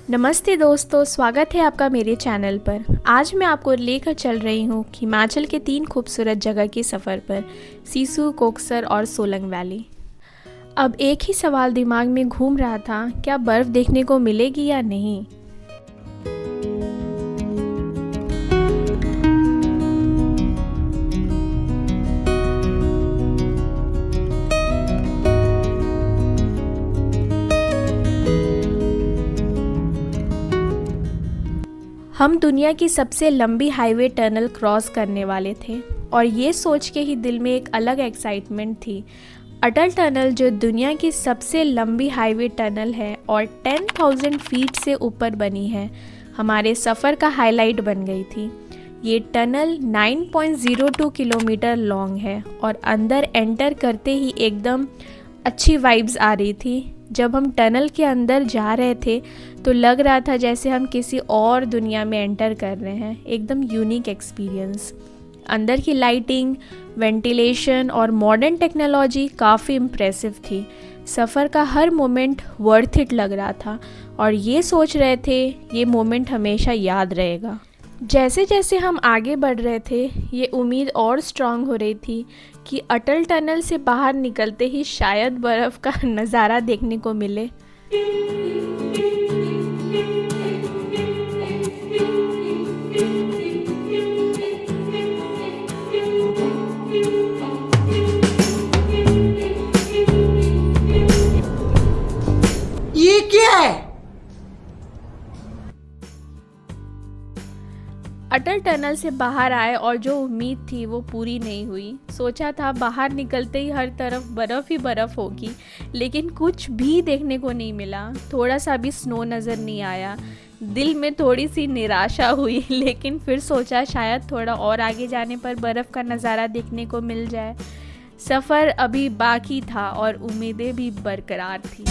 नमस्ते दोस्तों, स्वागत है आपका मेरे चैनल पर। आज मैं आपको लेकर चल रही हूँ हिमाचल के 3 खूबसूरत जगह के सफ़र पर, सिसु, कोकसर और सोलंग वैली। अब एक ही सवाल दिमाग में घूम रहा था, क्या बर्फ़ देखने को मिलेगी या नहीं। हम दुनिया की सबसे लंबी हाईवे टनल क्रॉस करने वाले थे और ये सोच के ही दिल में एक अलग एक्साइटमेंट थी। अटल टनल जो दुनिया की सबसे लंबी हाईवे टनल है और 10,000 फीट से ऊपर बनी है, हमारे सफ़र का हाईलाइट बन गई थी। ये टनल 9.02 किलोमीटर लॉन्ग है और अंदर एंटर करते ही एकदम अच्छी वाइब्स आ रही थी। जब हम टनल के अंदर जा रहे थे तो लग रहा था जैसे हम किसी और दुनिया में एंटर कर रहे हैं, एकदम यूनिक एक्सपीरियंस। अंदर की लाइटिंग, वेंटिलेशन और मॉडर्न टेक्नोलॉजी काफ़ी इम्प्रेसिव थी। सफ़र का हर मोमेंट वर्थ इट लग रहा था और ये सोच रहे थे ये मोमेंट हमेशा याद रहेगा। जैसे जैसे हम आगे बढ़ रहे थे, ये उम्मीद और स्ट्रांग हो रही थी कि अटल टनल से बाहर निकलते ही शायद बर्फ़ का नज़ारा देखने को मिले। ये क्या है? अटल टनल से बाहर आए और जो उम्मीद थी वो पूरी नहीं हुई। सोचा था बाहर निकलते ही हर तरफ बर्फ़ ही बर्फ़ होगी, लेकिन कुछ भी देखने को नहीं मिला। थोड़ा सा भी स्नो नज़र नहीं आया। दिल में थोड़ी सी निराशा हुई, लेकिन फिर सोचा शायद थोड़ा और आगे जाने पर बर्फ़ का नज़ारा देखने को मिल जाए। सफ़र अभी बाकी था और उम्मीदें भी बरकरार थी।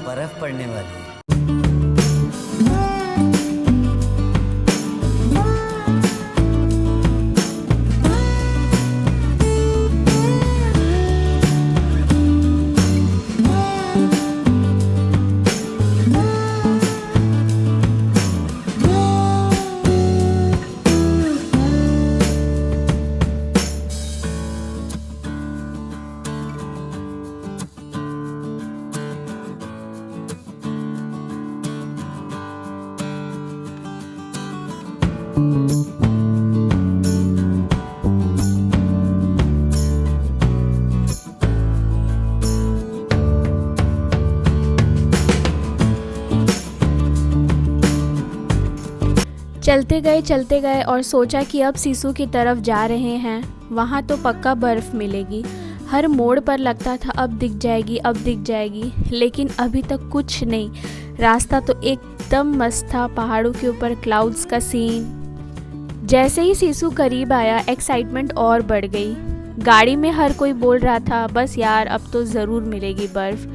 बर्फ पड़ने वाली है। चलते गए और सोचा कि अब सिसु की तरफ जा रहे हैं, वहाँ तो पक्का बर्फ़ मिलेगी। हर मोड़ पर लगता था अब दिख जाएगी, लेकिन अभी तक कुछ नहीं। रास्ता तो एकदम मस्त था, पहाड़ों के ऊपर क्लाउड्स का सीन। जैसे ही सिसु करीब आया, एक्साइटमेंट और बढ़ गई। गाड़ी में हर कोई बोल रहा था बस यार अब तो ज़रूर मिलेगी बर्फ़।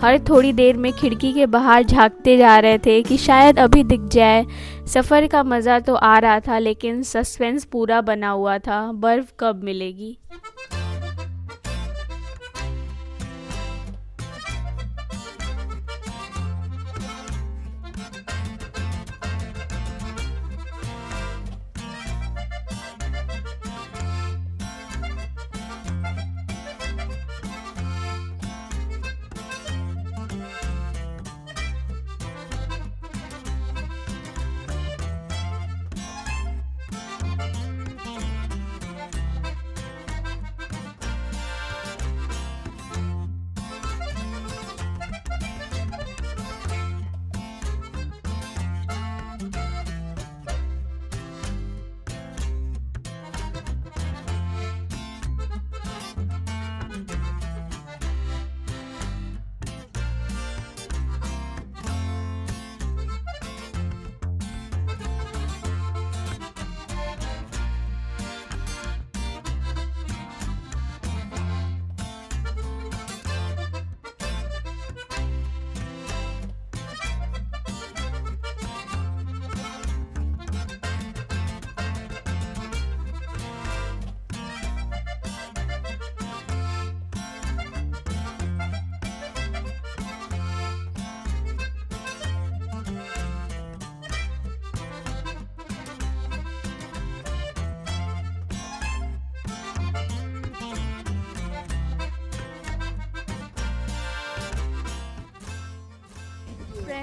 हर थोड़ी देर में खिड़की के बाहर झांकते जा रहे थे कि शायद अभी दिख जाए। सफ़र का मज़ा तो आ रहा था, लेकिन सस्पेंस पूरा बना हुआ था, बर्फ़ कब मिलेगी।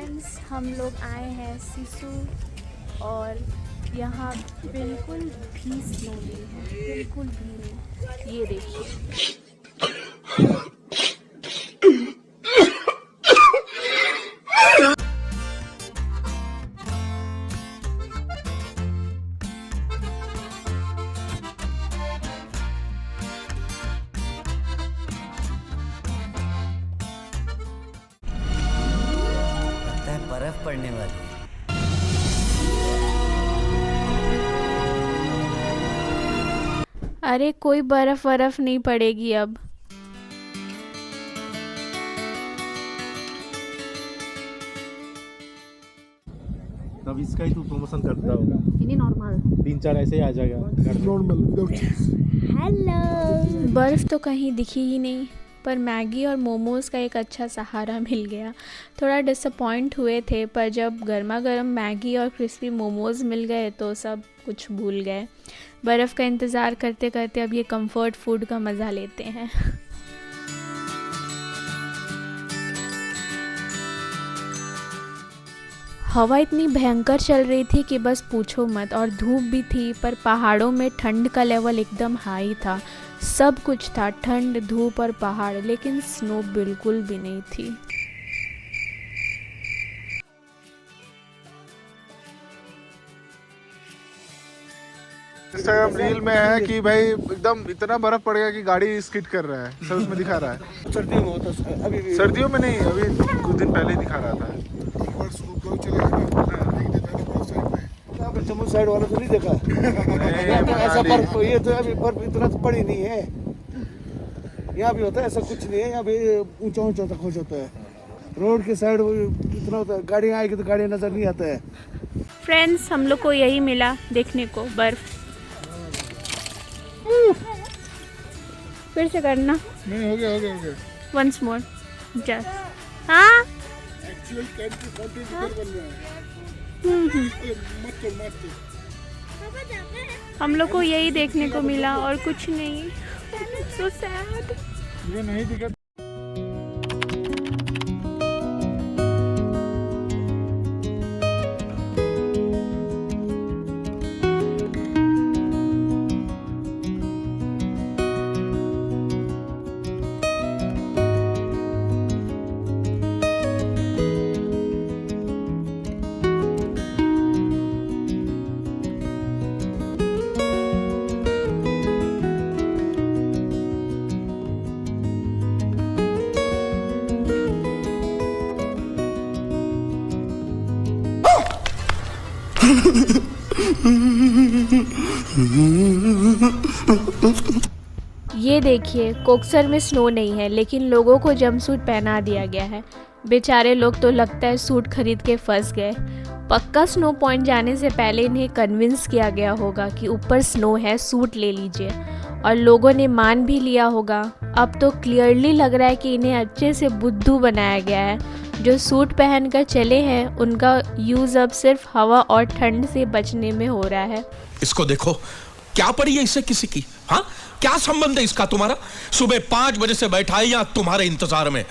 फ्रेंड्स, हम लोग आए हैं सिसु और यहाँ बिल्कुल भी स्नो नहीं है, बिल्कुल भी नहीं। ये देखिए, लगता है बर्फ पड़ने वाली है। अरे कोई बर्फ वरफ नहीं पड़ेगी अब। तब इसका ही तू प्रमोशन करता होगा। ये नॉर्मल 3-4 ऐसे ही आ जाएगा घर में। हेलो। बर्फ तो कहीं दिखी ही नहीं, पर मैगी और मोमोज़ का एक अच्छा सहारा मिल गया। थोड़ा डिसअपॉइंट हुए थे, पर जब गर्मा गर्म मैगी और क्रिस्पी मोमोज़ मिल गए तो सब कुछ भूल गए। बर्फ़ का इंतज़ार करते करते अब ये कंफर्ट फूड का मज़ा लेते हैं। हवा इतनी भयंकर चल रही थी कि बस पूछो मत, और धूप भी थी, पर पहाड़ों में ठंड का लेवल एकदम हाई था। सब कुछ था, ठंड, धूप और पहाड़, लेकिन स्नो बिल्कुल भी नहीं थी। इंस्टाग्राम रील में है कि भाई एकदम इतना बर्फ पड़ गया कि गाड़ी स्किड कर रहा है, सब उसमें दिखा रहा है। सर्दियों में होता है, अभी भी सर्दियों में नहीं, अभी कुछ दिन पहले ही दिखा रहा था। जम्मू साइड वाला तो नहीं देखा ऐसा बर्फ। ये तो अभी बर्फ इतना तो पड़ी नहीं है, यहाँ भी होता है ऐसा कुछ नहीं है। यहाँ भी ऊंचा ऊंचा तक हो जाता है, रोड के साइड इतना होता है, गाड़ियाँ आएगी तो गाड़ियाँ नजर नहीं आता है। फ्रेंड्स, हम लोग को यही मिला देखने को, बर्फ। फिर से करना। नहीं, हो गया। Once more just. हाँ, हम लोग को यही देखने को मिला और कुछ नहीं। So sad. ये नहीं दिखा। ये देखिए, कोक्सर में स्नो नहीं है, लेकिन लोगों को जंपसूट पहना दिया गया है। बेचारे लोग तो लगता है सूट खरीद के फंस गए। पक्का स्नो पॉइंट जाने से पहले इन्हें कन्विंस किया गया होगा कि ऊपर स्नो है, सूट ले लीजिए, और लोगों ने मान भी लिया होगा। अब तो क्लियरली लग रहा है कि इन्हें अच्छे से बुद्धू बनाया गया है। जो सूट पहनकर चले हैं, उनका यूज़ अब सिर्फ हवा और ठंड से बचने में हो रहा है। इसको देखो, क्या पड़ी है इससे किसी की? हाँ, क्या संबंध है इसका तुम्हारा? सुबह 5 बजे से बैठा है यहाँ तुम्हारे इंतजार में।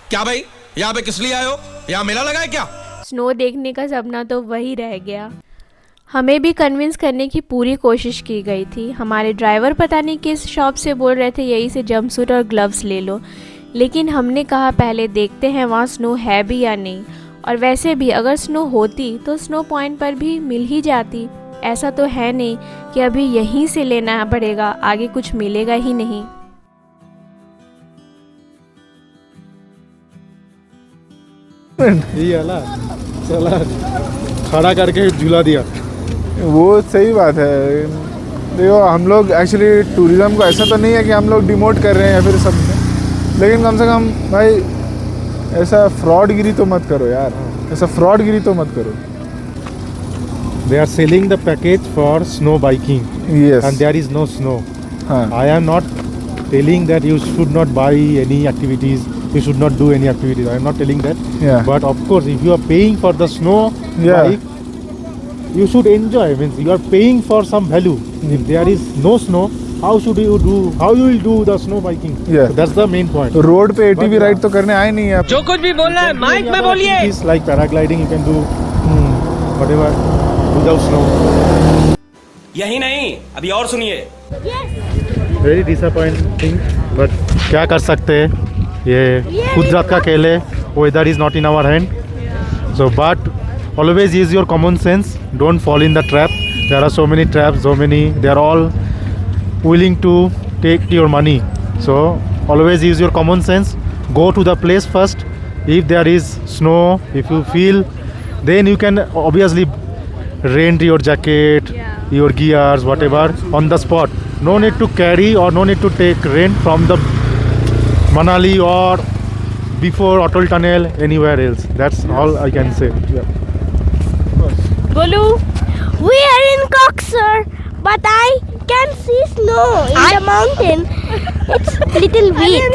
क्या भाई, यहाँ पे किस लिए आए हो? यहाँ मेला लगा है क्या? स्नो देखने का सपना तो वही रह गया। हमें भी कन्विंस करने की पूरी कोशिश की गई थी। हमारे ड्राइवर पता नहीं किस शॉप से बोल रहे थे यहीं से जंपसूट और ग्लव्स ले लो, लेकिन हमने कहा पहले देखते हैं वहाँ स्नो है भी या नहीं। और वैसे भी अगर स्नो होती तो स्नो पॉइंट पर भी मिल ही जाती। ऐसा तो है नहीं कि अभी यहीं से लेना पड़ेगा, आगे कुछ मिलेगा ही नहीं। ये वाला चला खड़ा करके झूला दिया। वो सही बात है। देखो, हम लोग एक्चुअली टूरिज्म को ऐसा तो नहीं है कि हम लोग डिमोट कर रहे हैं या फिर सब, लेकिन कम से कम भाई ऐसा फ्रॉडगिरी तो मत करो यार, ऐसा फ्रॉडगिरी तो मत करो। They are selling the package for snow biking. Yes. And there is no snow. हाँ. I am not telling that you should not buy any activities, you should not do any activities. I am not telling that. Yeah. But of course, if you are paying for the snow bike, you should enjoy. Means you are paying for some value. If there is no snow, how should you do? How you will do the snow biking? Yeah. So that's the main point. Road पे ATV But, ride तो करने आए नहीं है आप। जो कुछ भी बोलना है माइक में बोलिए। Activities like paragliding, you can do whatever without snow. यही नहीं, अभी और सुनिए। Very disappointing, but क्या कर सकते हैं? ये कुदरत का खेल है. Weather is not in our hand. So, but always use your common sense. Don't fall in the trap. There are so many traps, so many. They are all willing to take your money. So, always use your common sense. Go to the place first. If there is snow, if you feel, then you can obviously rent your jacket, your gears, whatever on the spot. No need to carry or no need to take rent from the Manali or before Atal Tunnel anywhere else. That's all I can say. Yeah. बोलू। We are in Coxer, but I can see snow in the mountain. It's little weird.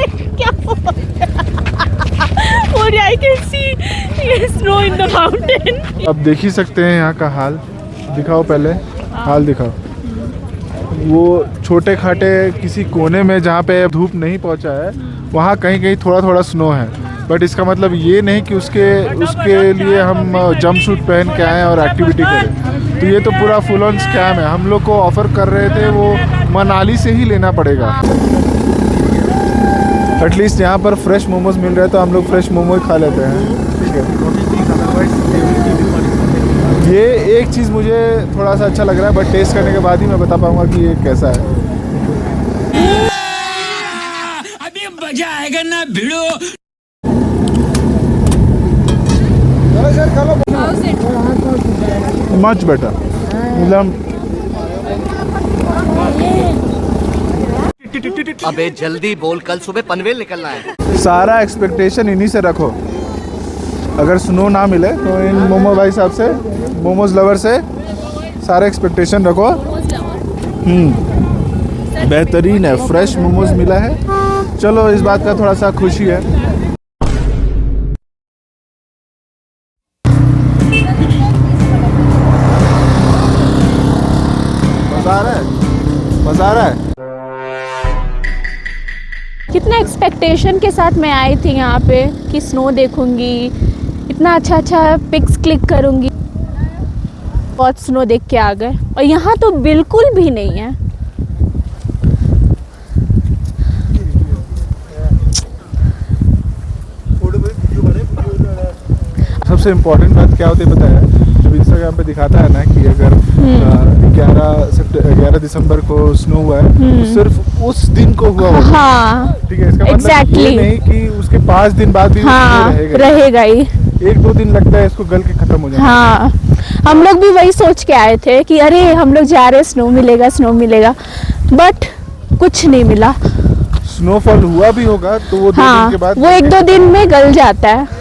और I can see snow in the mountain. अब देख ही सकते हैं यहाँ का हाल। दिखाओ पहले, हाल दिखाओ। वो छोटे खाटे किसी कोने में जहाँ पे धूप नहीं पहुँचा है, वहाँ कहीं कहीं थोड़ा थोड़ा स्नो है। बट इसका मतलब ये नहीं कि उसके लिए हम जंप सूट पहन के आएँ और एक्टिविटी करें। तो ये तो पूरा फुल ऑन स्कैम है। हम लोग को ऑफ़र कर रहे थे वो मनाली से ही लेना पड़ेगा। एटलीस्ट यहाँ पर फ्रेश मोमोज मिल रहे हैं तो हम लोग फ्रेश मोमोज खा लेते हैं। ठीक है, ये एक चीज़ मुझे थोड़ा सा अच्छा लग रहा है, बट टेस्ट करने के बाद ही मैं बता पाऊँगा कि ये कैसा है। अभी मजा आएगा ना भिड़ो। मच बेटर, मतलब अबे जल्दी बोल, कल सुबह पनवेल निकलना है। सारा एक्सपेक्टेशन इन्हीं से रखो। अगर स्नो ना मिले तो इन मोमो भाई साहब से, मोमोज लवर से सारे एक्सपेक्टेशन रखो। बेहतरीन है, फ्रेश मोमोज मिला है। चलो इस बात का थोड़ा सा खुशी है। मज़ा आ रहा है, मज़ा आ रहा है। कितना एक्सपेक्टेशन के साथ मैं आई थी यहाँ पे कि स्नो देखूंगी, इतना अच्छा पिक्स क्लिक करूंगी। बहुत स्नो देख के आ गए और यहाँ तो बिल्कुल भी नहीं है। सबसे इम्पोर्टेंट बात क्या होती है पता है? जब इंस्टाग्राम पे दिखाता है ना कि अगर 11 दिसंबर को स्नो हुआ है तो सिर्फ उस दिन को हुआ होगा। हाँ, ठीक है, इसका मतलब ये नहीं कि उसके 5 दिन बाद भी हाँ, रहेगा ही। 1-2 दिन लगता है इसको गल के खत्म हो जाए। हाँ, हम लोग भी वही सोच के आए थे कि अरे हम लोग जा रहे, स्नो मिलेगा, बट कुछ नहीं मिला। स्नोफॉल हुआ भी होगा तो वो 2 दिन के बाद, वो 1-2 दिन में गल जाता है।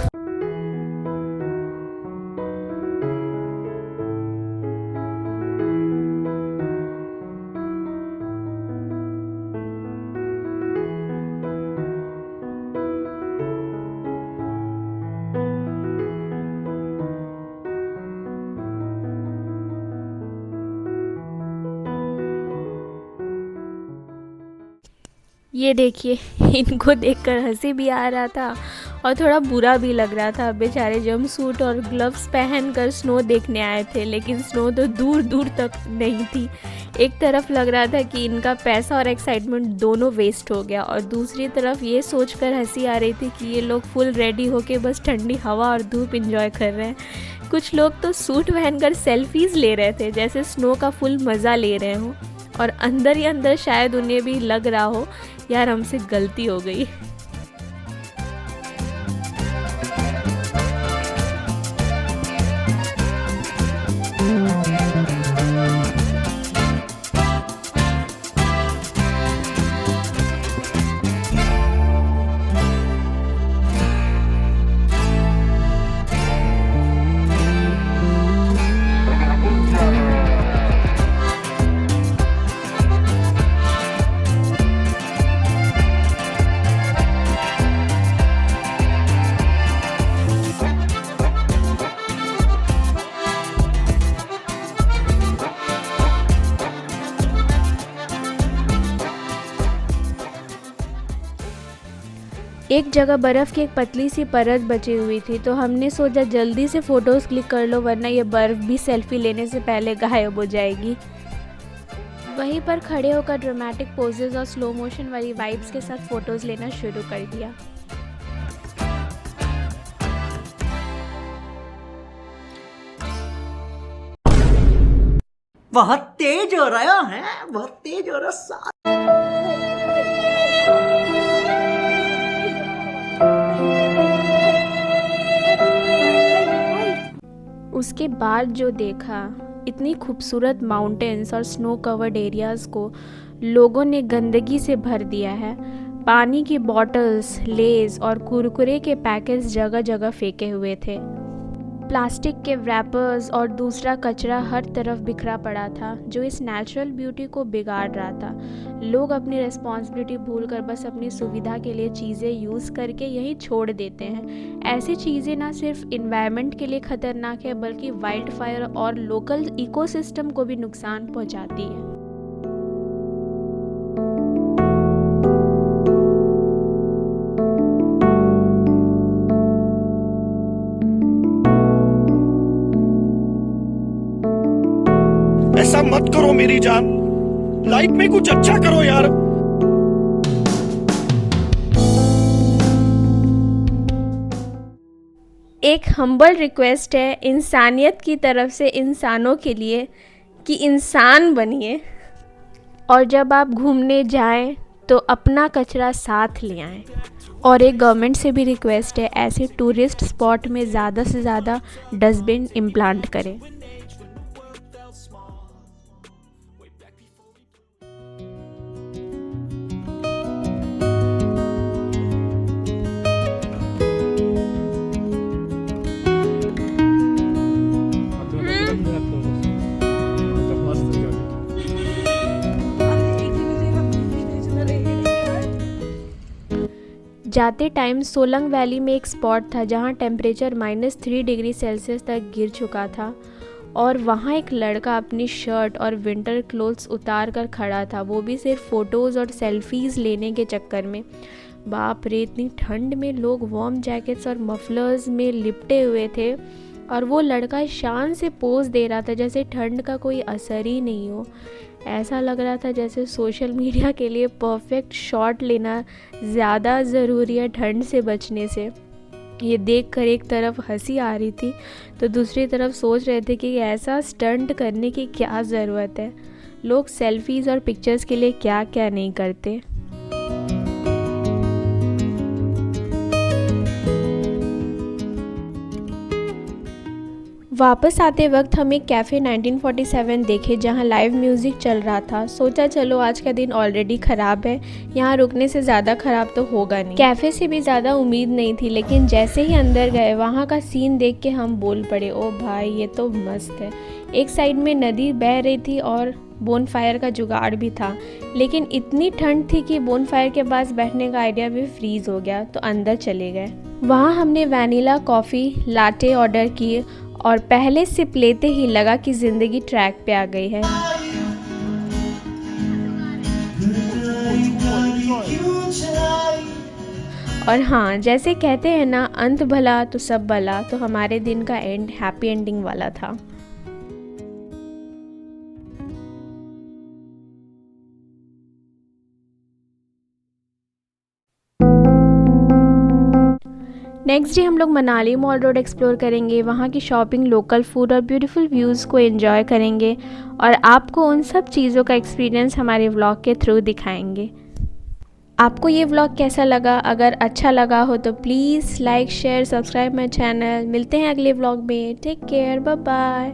ये देखिए, इनको देखकर हंसी भी आ रहा था और थोड़ा बुरा भी लग रहा था। बेचारे जंप सूट और ग्लव्स पहनकर स्नो देखने आए थे, लेकिन स्नो तो दूर दूर तक नहीं थी। एक तरफ लग रहा था कि इनका पैसा और एक्साइटमेंट दोनों वेस्ट हो गया, और दूसरी तरफ ये सोचकर हंसी आ रही थी कि ये लोग फुल रेडी होके बस ठंडी हवा और धूप एंजॉय कर रहे हैं। कुछ लोग तो सूट पहनकर सेल्फीज़ ले रहे थे जैसे स्नो का फुल मज़ा ले रहे हों, और अंदर ही अंदर शायद उन्हें भी लग रहा हो यार हमसे गलती हो गई। एक जगह बर्फ़ की एक पतली सी परत बची हुई थी, तो हमने सोचा जल्दी से फ़ोटोज़ क्लिक कर लो, वरना ये बर्फ़ भी सेल्फ़ी लेने से पहले गायब हो जाएगी। वहीं पर खड़े होकर ड्रामेटिक पोजेस और स्लो मोशन वाली वाइब्स के साथ फ़ोटोज़ लेना शुरू कर दिया। बहुत तेज हो रहा है, बहुत तेज हो रहा है। उसके बाद जो देखा, इतनी खूबसूरत माउंटेन्स और स्नो कवर्ड एरियाज़ को लोगों ने गंदगी से भर दिया है। पानी की बॉटल्स, लेज़ और कुरकुरे के पैकेट्स जगह जगह फेंके हुए थे। प्लास्टिक के रैपर्स और दूसरा कचरा हर तरफ बिखरा पड़ा था, जो इस नेचुरल ब्यूटी को बिगाड़ रहा था। लोग अपनी रिस्पॉन्सिबिलिटी भूलकर बस अपनी सुविधा के लिए चीज़ें यूज़ करके यहीं छोड़ देते हैं। ऐसी चीज़ें ना सिर्फ इन्वायरमेंट के लिए ख़तरनाक है, बल्कि वाइल्ड फायर और लोकल इकोसिस्टम को भी नुकसान पहुंचाती है। ऐसा मत करो मेरी जान, लाइफ में कुछ अच्छा करो यार। एक हम्बल रिक्वेस्ट है इंसानियत की तरफ से इंसानों के लिए कि इंसान बनिए, और जब आप घूमने जाएं तो अपना कचरा साथ ले आएं। और एक गवर्नमेंट से भी रिक्वेस्ट है, ऐसे टूरिस्ट स्पॉट में ज़्यादा से ज़्यादा डस्टबिन इम्प्लांट करें। जाते टाइम सोलंग वैली में एक स्पॉट था जहां टेम्परेचर -3 डिग्री सेल्सियस तक गिर चुका था, और वहां एक लड़का अपनी शर्ट और विंटर क्लोथ्स उतार कर खड़ा था, वो भी सिर्फ फ़ोटोज़ और सेल्फीज़ लेने के चक्कर में। बाप रे, इतनी ठंड में लोग वार्म जैकेट्स और मफलर्स में लिपटे हुए थे, और वो लड़का शान से पोज दे रहा था जैसे ठंड का कोई असर ही नहीं हो। ऐसा लग रहा था जैसे सोशल मीडिया के लिए परफेक्ट शॉट लेना ज़्यादा ज़रूरी है ठंड से बचने से। ये देखकर एक तरफ हंसी आ रही थी तो दूसरी तरफ सोच रहे थे कि ऐसा स्टंट करने की क्या ज़रूरत है। लोग सेल्फीज़ और पिक्चर्स के लिए क्या क्या नहीं करते। वापस आते वक्त हम एक कैफ़े 1947 देखे जहां लाइव म्यूज़िक चल रहा था। सोचा चलो आज का दिन ऑलरेडी ख़राब है, यहाँ रुकने से ज़्यादा ख़राब तो होगा नहीं। कैफ़े से भी ज़्यादा उम्मीद नहीं थी, लेकिन जैसे ही अंदर गए वहाँ का सीन देख के हम बोल पड़े, ओ भाई ये तो मस्त है। एक साइड में नदी बह रही थी और बोनफायर का जुगाड़ भी था, लेकिन इतनी ठंड थी कि बोनफायर के पास बैठने का आइडिया भी फ्रीज़ हो गया, तो अंदर चले गए। वहाँ हमने वैनिला कॉफ़ी लाटे ऑर्डर की और पहले सिप लेते ही लगा कि ज़िंदगी ट्रैक पे आ गई है। और हाँ, जैसे कहते हैं ना, अंत भला तो सब भला, तो हमारे दिन का एंड हैप्पी एंडिंग वाला था। नेक्स्ट डे हम लोग मनाली मॉल रोड एक्सप्लोर करेंगे, वहाँ की शॉपिंग, लोकल फूड और ब्यूटीफुल व्यूज़ को एंजॉय करेंगे, और आपको उन सब चीज़ों का एक्सपीरियंस हमारे व्लॉग के थ्रू दिखाएंगे। आपको ये व्लॉग कैसा लगा? अगर अच्छा लगा हो तो please like, share, subscribe my channel. मिलते हैं अगले व्लॉग में। Take care, bye bye.